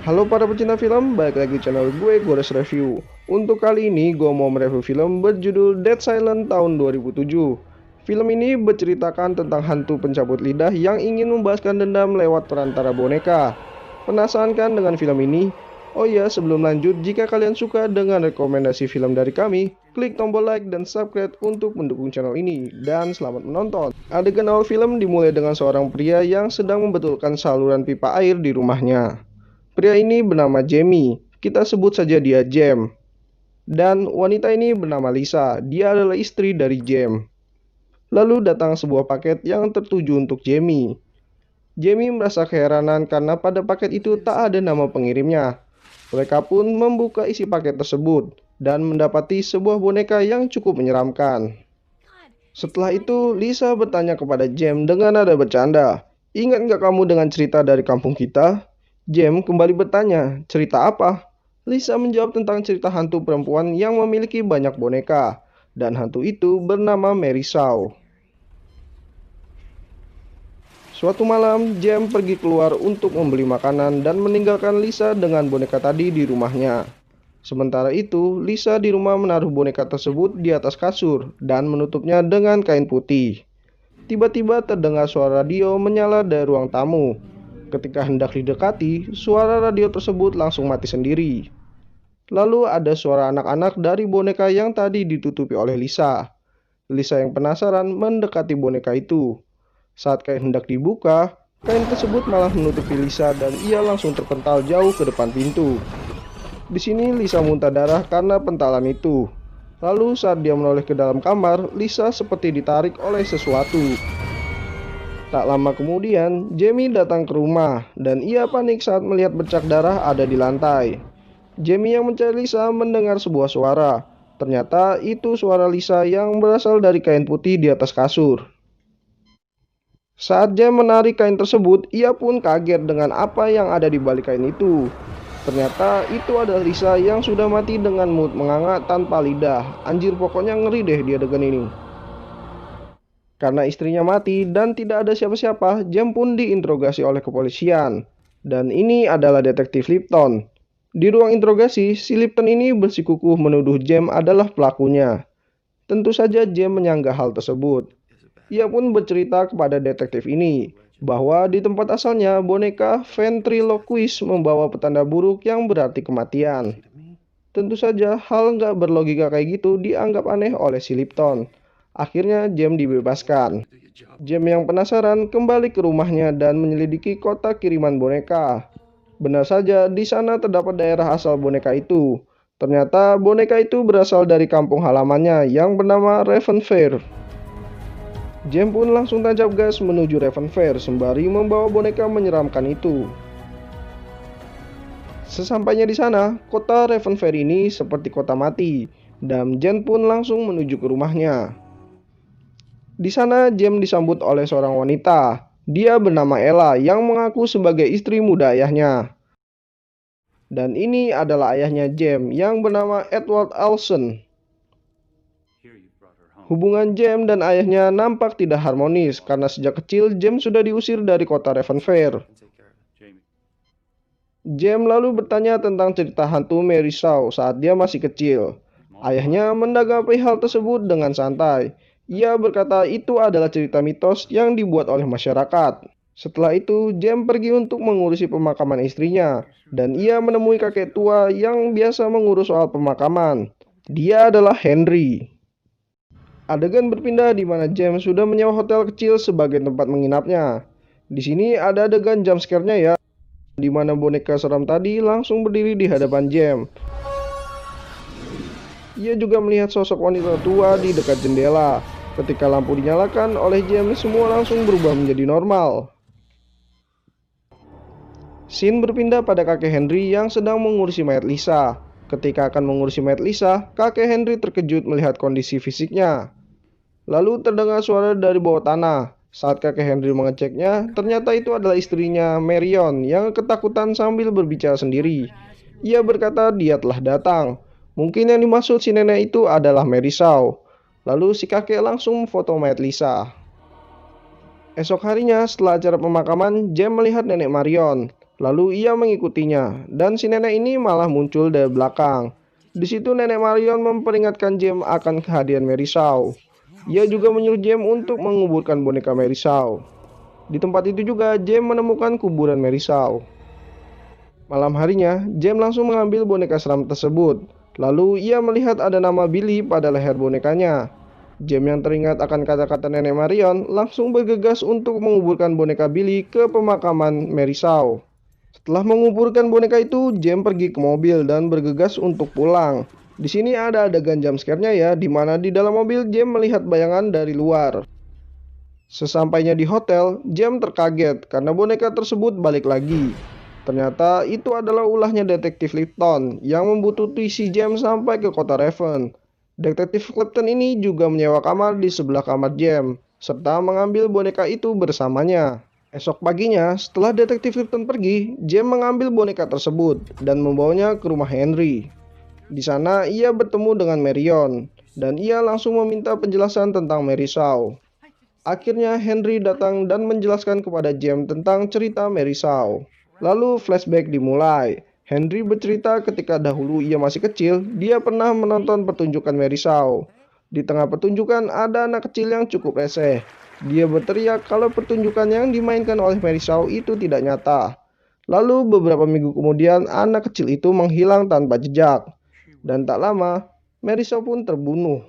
Halo para pecinta film, balik lagi di channel gue, Gores Review. Untuk kali ini, gue mau mereview film berjudul Dead Silent tahun 2007. Film ini berceritakan tentang hantu pencabut lidah yang ingin membalaskan dendam lewat perantara boneka. Penasaran kan dengan film ini? Oh iya, sebelum lanjut, jika kalian suka dengan rekomendasi film dari kami, klik tombol like dan subscribe untuk mendukung channel ini. Dan selamat menonton. Adegan awal film dimulai dengan seorang pria yang sedang membetulkan saluran pipa air di rumahnya. Pria ini bernama Jamie, kita sebut saja dia Jam. Dan wanita ini bernama Lisa, dia adalah istri dari Jam. Lalu datang sebuah paket yang tertuju untuk Jamie. Jamie merasa keheranan karena pada paket itu tak ada nama pengirimnya. Mereka pun membuka isi paket tersebut dan mendapati sebuah boneka yang cukup menyeramkan. Setelah itu, Lisa bertanya kepada Jam dengan nada bercanda, "Ingat nggak kamu dengan cerita dari kampung kita?" Jam kembali bertanya, "Cerita apa?" Lisa menjawab tentang cerita hantu perempuan yang memiliki banyak boneka, dan hantu itu bernama Mary Shaw. Suatu malam, Jam pergi keluar untuk membeli makanan dan meninggalkan Lisa dengan boneka tadi di rumahnya. Sementara itu, Lisa di rumah menaruh boneka tersebut di atas kasur dan menutupnya dengan kain putih. Tiba-tiba terdengar suara radio menyala dari ruang tamu. Ketika hendak didekati, suara radio tersebut langsung mati sendiri. Lalu ada suara anak-anak dari boneka yang tadi ditutupi oleh Lisa. Lisa yang penasaran mendekati boneka itu. Saat kain hendak dibuka, kain tersebut malah menutupi Lisa dan ia langsung terpental jauh ke depan pintu. Di sini Lisa muntah darah karena pentalan itu. Lalu saat dia menoleh ke dalam kamar, Lisa seperti ditarik oleh sesuatu. Tak lama kemudian, Jamie datang ke rumah dan ia panik saat melihat bercak darah ada di lantai. Jamie yang mencari Lisa mendengar sebuah suara. Ternyata itu suara Lisa yang berasal dari kain putih di atas kasur. Saat Jamie menarik kain tersebut, ia pun kaget dengan apa yang ada di balik kain itu. Ternyata itu adalah Lisa yang sudah mati dengan mulut menganga tanpa lidah. Anjir, pokoknya ngeri deh di adegan ini. Karena istrinya mati dan tidak ada siapa-siapa, Jam pun diinterogasi oleh kepolisian. Dan ini adalah detektif Lipton. Di ruang interogasi, si Lipton ini bersikukuh menuduh Jam adalah pelakunya. Tentu saja Jam menyanggah hal tersebut. Ia pun bercerita kepada detektif ini bahwa di tempat asalnya boneka ventriloquist membawa petanda buruk yang berarti kematian. Tentu saja hal nggak berlogika kayak gitu dianggap aneh oleh si Lipton. Akhirnya Jam dibebaskan. Jam yang penasaran kembali ke rumahnya dan menyelidiki kotak kiriman boneka. Benar saja di sana terdapat daerah asal boneka itu. Ternyata boneka itu berasal dari kampung halamannya yang bernama Raven Fair. Jam pun langsung tancap gas menuju Raven Fair sembari membawa boneka menyeramkan itu. Sesampainya di sana, kota Raven Fair ini seperti kota mati, dan Jam pun langsung menuju ke rumahnya. Di sana, Jam disambut oleh seorang wanita. Dia bernama Ella yang mengaku sebagai istri muda ayahnya. Dan ini adalah ayahnya Jam yang bernama Edward Alson. Hubungan Jam dan ayahnya nampak tidak harmonis karena sejak kecil Jam sudah diusir dari kota Raven Fair. Jam lalu bertanya tentang cerita hantu Mary Shaw saat dia masih kecil. Ayahnya menanggapi hal tersebut dengan santai. Ia berkata itu adalah cerita mitos yang dibuat oleh masyarakat. Setelah itu, Jam pergi untuk mengurusi pemakaman istrinya, dan ia menemui kakek tua yang biasa mengurus soal pemakaman. Dia adalah Henry. Adegan berpindah di mana Jam sudah menyewa hotel kecil sebagai tempat menginapnya. Di sini ada adegan jump scare-nya ya, di mana boneka seram tadi langsung berdiri di hadapan Jam. Ia juga melihat sosok wanita tua di dekat jendela. Ketika lampu dinyalakan oleh Jam, semua langsung berubah menjadi normal. Scene berpindah pada kakek Henry yang sedang mengurusi mayat Lisa. Ketika akan mengurusi mayat Lisa, kakek Henry terkejut melihat kondisi fisiknya. Lalu terdengar suara dari bawah tanah. Saat kakek Henry mengeceknya, ternyata itu adalah istrinya Marion yang ketakutan sambil berbicara sendiri. Ia berkata dia telah datang. Mungkin yang dimaksud si nenek itu adalah Mary Shaw. Lalu si kakek langsung memfoto mayat Lisa. Esok harinya setelah acara pemakaman, Jam melihat nenek Marion. Lalu ia mengikutinya, dan si nenek ini malah muncul dari belakang. Di situ nenek Marion memperingatkan James akan kehadiran Mary Shaw. Ia juga menyuruh James untuk menguburkan boneka Mary Shaw. Di tempat itu juga James menemukan kuburan Mary Shaw. Malam harinya, James langsung mengambil boneka seram tersebut. Lalu ia melihat ada nama Billy pada leher bonekanya. James yang teringat akan kata-kata nenek Marion langsung bergegas untuk menguburkan boneka Billy ke pemakaman Mary Shaw. Setelah menguburkan boneka itu, James pergi ke mobil dan bergegas untuk pulang. Di sini ada adegan jump scare-nya ya, di mana di dalam mobil James melihat bayangan dari luar. Sesampainya di hotel, James terkaget karena boneka tersebut balik lagi. Ternyata itu adalah ulahnya detektif Lipton yang membutuhkan si James sampai ke kota Raven. Detektif Lipton ini juga menyewa kamar di sebelah kamar James, serta mengambil boneka itu bersamanya. Esok paginya, setelah detektif Lipton pergi, James mengambil boneka tersebut dan membawanya ke rumah Henry. Di sana, ia bertemu dengan Marion, dan ia langsung meminta penjelasan tentang Mary Shaw. Akhirnya, Henry datang dan menjelaskan kepada James tentang cerita Mary Shaw. Lalu, flashback dimulai. Henry bercerita ketika dahulu ia masih kecil, dia pernah menonton pertunjukan Mary Shaw. Di tengah pertunjukan, ada anak kecil yang cukup reseh. Dia berteriak kalau pertunjukan yang dimainkan oleh Mary Shaw itu tidak nyata. Lalu beberapa minggu kemudian anak kecil itu menghilang tanpa jejak. Dan tak lama, Mary Shaw pun terbunuh.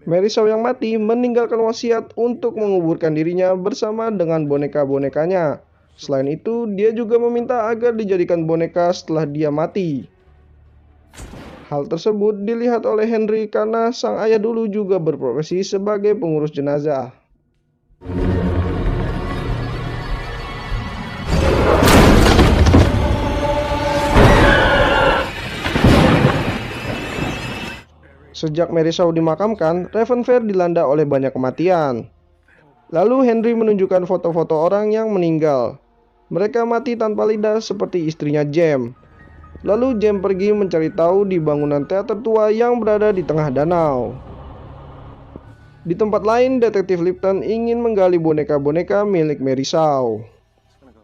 Mary Shaw yang mati meninggalkan wasiat untuk menguburkan dirinya bersama dengan boneka-bonekanya. Selain itu, dia juga meminta agar dijadikan boneka setelah dia mati. Hal tersebut dilihat oleh Henry karena sang ayah dulu juga berprofesi sebagai pengurus jenazah. Sejak Mary Shaw dimakamkan, Raven Fair dilanda oleh banyak kematian. Lalu Henry menunjukkan foto-foto orang yang meninggal. Mereka mati tanpa lidah seperti istrinya James. Lalu James pergi mencari tahu di bangunan teater tua yang berada di tengah danau. Di tempat lain, detektif Lipton ingin menggali boneka-boneka milik Mary Shaw.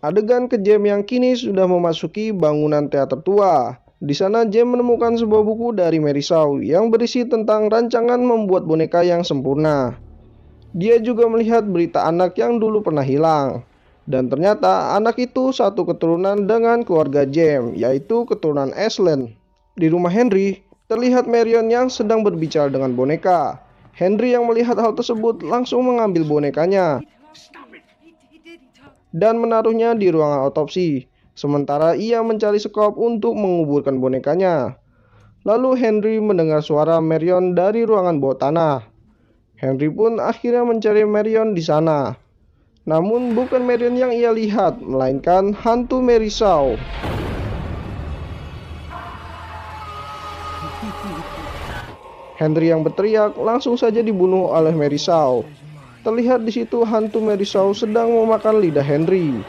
Adegan ke James yang kini sudah memasuki bangunan teater tua. Di sana James menemukan sebuah buku dari Mary Shaw yang berisi tentang rancangan membuat boneka yang sempurna. Dia juga melihat berita anak yang dulu pernah hilang. Dan ternyata anak itu satu keturunan dengan keluarga James, yaitu keturunan Ashland. Di rumah Henry, terlihat Marion yang sedang berbicara dengan boneka. Henry yang melihat hal tersebut langsung mengambil bonekanya dan menaruhnya di ruangan otopsi. Sementara ia mencari sekop untuk menguburkan bonekanya. Lalu Henry mendengar suara Marion dari ruangan bawah tanah. Henry pun akhirnya mencari Marion di sana. Namun bukan Marion yang ia lihat, melainkan hantu Mary Shaw. Henry yang berteriak langsung saja dibunuh oleh Mary Shaw. Terlihat di situ hantu Mary Shaw sedang memakan lidah Henry.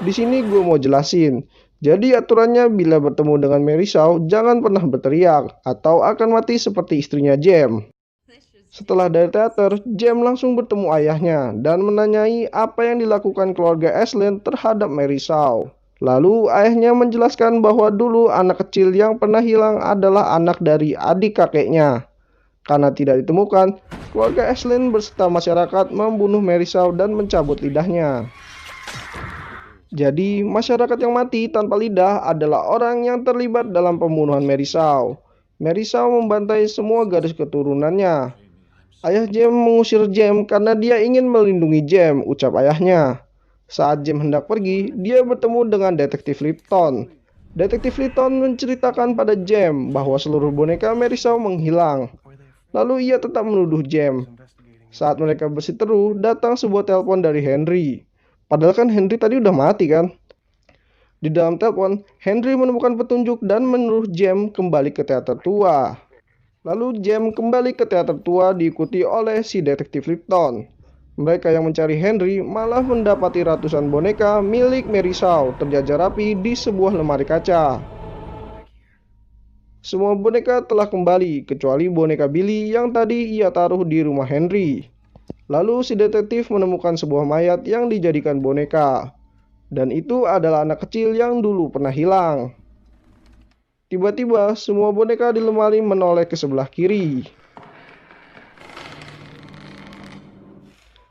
Di sini gue mau jelasin. Jadi aturannya bila bertemu dengan Mary Shaw jangan pernah berteriak atau akan mati seperti istrinya James. Setelah dari teater, James langsung bertemu ayahnya dan menanyai apa yang dilakukan keluarga Ashland terhadap Mary Shaw. Lalu ayahnya menjelaskan bahwa dulu anak kecil yang pernah hilang adalah anak dari adik kakeknya. Karena tidak ditemukan, keluarga Ashland beserta masyarakat membunuh Mary Shaw dan mencabut lidahnya. Jadi, masyarakat yang mati tanpa lidah adalah orang yang terlibat dalam pembunuhan Mary Shaw. Mary Shaw membantai semua garis keturunannya. Ayah James mengusir James karena dia ingin melindungi James, ucap ayahnya. Saat James hendak pergi, dia bertemu dengan detektif Lipton. Detektif Lipton menceritakan pada James bahwa seluruh boneka Mary Shaw menghilang. Lalu ia tetap menuduh James. Saat mereka bersiteru, datang sebuah telepon dari Henry. Padahal kan Henry tadi udah mati kan. Di dalam telepon, Henry menemukan petunjuk dan menyuruh James kembali ke teater tua. Lalu James kembali ke teater tua diikuti oleh si detektif Lipton. Mereka yang mencari Henry malah mendapati ratusan boneka milik Mary Shaw terjajar rapi di sebuah lemari kaca. Semua boneka telah kembali kecuali boneka Billy yang tadi ia taruh di rumah Henry. Lalu si detektif menemukan sebuah mayat yang dijadikan boneka. Dan itu adalah anak kecil yang dulu pernah hilang. Tiba-tiba, semua boneka di lemari menoleh ke sebelah kiri.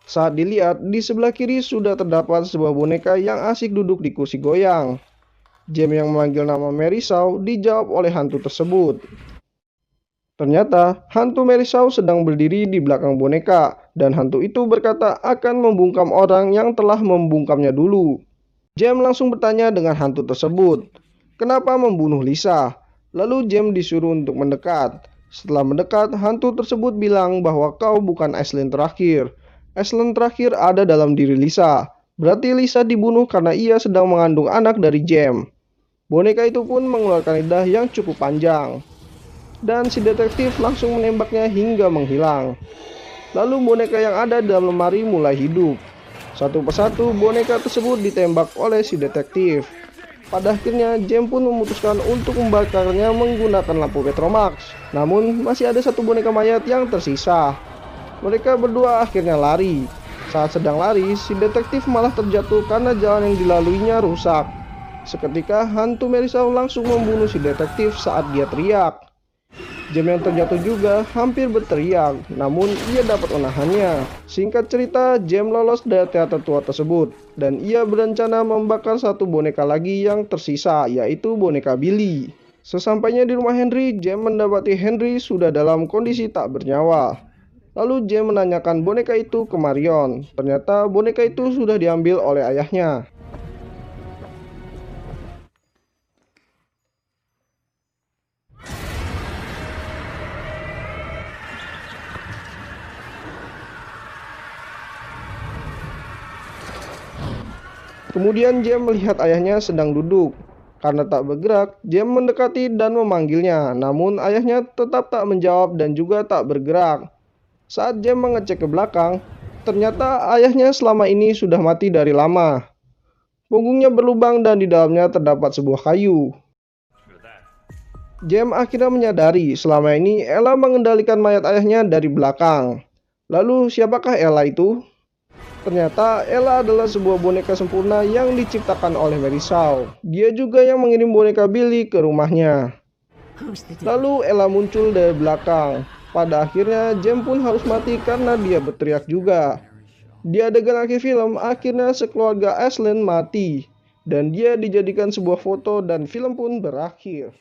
Saat dilihat, di sebelah kiri sudah terdapat sebuah boneka yang asik duduk di kursi goyang. Jem yang memanggil nama Mary Shaw dijawab oleh hantu tersebut. Ternyata, hantu Mary Shaw sedang berdiri di belakang boneka, dan hantu itu berkata akan membungkam orang yang telah membungkamnya dulu. Jem langsung bertanya dengan hantu tersebut, kenapa membunuh Lisa? Lalu Jem disuruh untuk mendekat. Setelah mendekat, hantu tersebut bilang bahwa kau bukan Aislinn terakhir. Aislinn terakhir ada dalam diri Lisa. Berarti Lisa dibunuh karena ia sedang mengandung anak dari Jem. Boneka itu pun mengeluarkan lidah yang cukup panjang. Dan si detektif langsung menembaknya hingga menghilang. Lalu boneka yang ada dalam lemari mulai hidup. Satu persatu boneka tersebut ditembak oleh si detektif. Pada akhirnya Jem pun memutuskan untuk membakarnya menggunakan lampu Petromax. Namun masih ada satu boneka mayat yang tersisa. Mereka berdua akhirnya lari. Saat sedang lari, si detektif malah terjatuh karena jalan yang dilaluinya rusak. Seketika hantu Mary Shaw langsung membunuh si detektif saat dia teriak. Jem yang terjatuh juga hampir berteriak, namun ia dapat menahannya. Singkat cerita, Jem lolos dari teater tua tersebut, dan ia berencana membakar satu boneka lagi yang tersisa, yaitu boneka Billy. Sesampainya di rumah Henry, Jem mendapati Henry sudah dalam kondisi tak bernyawa. Lalu Jem menanyakan boneka itu ke Marion. Ternyata boneka itu sudah diambil oleh ayahnya. Kemudian Jem melihat ayahnya sedang duduk. Karena tak bergerak, Jem mendekati dan memanggilnya. Namun ayahnya tetap tak menjawab dan juga tak bergerak. Saat Jem mengecek ke belakang, ternyata ayahnya selama ini sudah mati dari lama. Punggungnya berlubang dan di dalamnya terdapat sebuah kayu. Jem akhirnya menyadari selama ini Ella mengendalikan mayat ayahnya dari belakang. Lalu siapakah Ella itu? Ternyata Ella adalah sebuah boneka sempurna yang diciptakan oleh Mary Shaw. Dia juga yang mengirim boneka Billy ke rumahnya. Lalu Ella muncul dari belakang. Pada akhirnya Jem pun harus mati karena dia berteriak juga. Di adegan akhir film, akhirnya sekeluarga Aislinn mati. Dan dia dijadikan sebuah foto dan film pun berakhir.